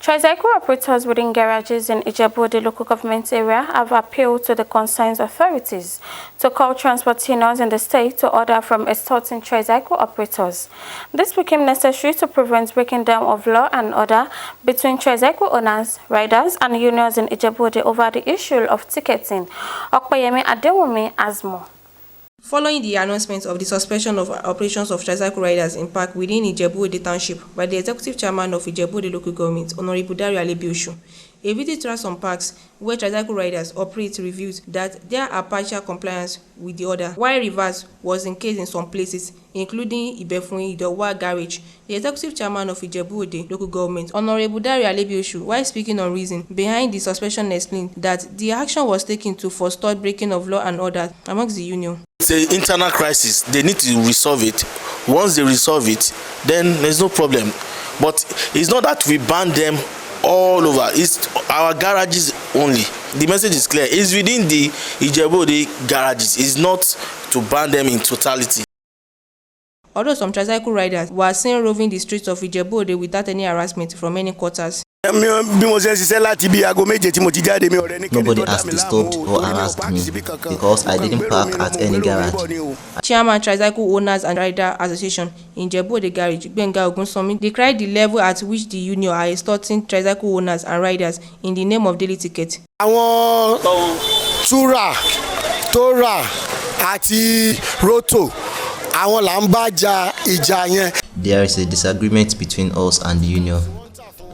Tricycle operators within garages in Ijebu Ode local government area have appealed to the concerned authorities to call transport unions in the state to order from extorting tricycle operators. This became necessary to prevent breaking down of law and order between tricycle owners, riders, and unions in Ijebu Ode over the issue of ticketing. Okpeyemi Adewumi has more. Following the announcement of the suspension of operations of tricycle riders in park within Ijebu Ode Township by the Executive Chairman of Ijebu Ode Local Government, Honorable Ijebu Ode, a visit to some parks where tricycle riders operate revealed that there are partial compliance with the order, while reverse was in case in some places, including Ibefun Idowa Garage. The Executive Chairman of Ijebu Ode Local Government, Honorable Ijebu Ode, while speaking on reason behind the suspension, explained that the action was taken to forestall breaking of law and order amongst the union. It's an internal crisis. They need to resolve it. Once they resolve it, then there's no problem. But it's not that we ban them all over. It's our garages only. The message is clear. It's within the Ijebu Ode garages. It's not to ban them in totality. Although some tricycle riders were seen roving the streets of Ijebu Ode without any harassment from any quarters. Nobody has disturbed or harassed me because I didn't park at any garage. Chairman Tricycle Owners and Rider Association in Ijebu Ode Garage, Benga Ogunsomi, decried the level at which the union are extorting tricycle owners and riders in the name of daily ticket. Àwọn Tora àti Roto àwọn là ń bá jà ìjà yẹn. There is a disagreement between us and the union.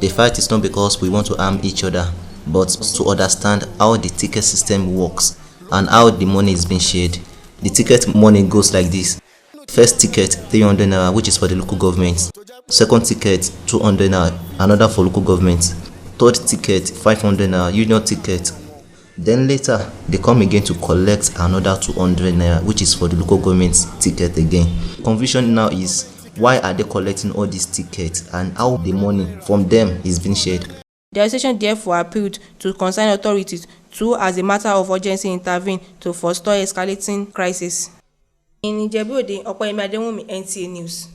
The fight is not because we want to harm each other, but to understand how the ticket system works and how the money is being shared. The ticket money goes like this. First ticket, 300 naira, which is for the local government. Second ticket, 200 naira, another for local government. Third ticket, 500 naira, union ticket. Then later, they come again to collect another 200 naira, which is for the local government ticket again. Confusion now is, why are they collecting all these tickets and how the money from them is being shared? The association therefore appealed to concerned authorities to, as a matter of urgency, intervene to forestall escalating crisis. In Ijebu Ode, Okpeyemi Adewumi, NTA News.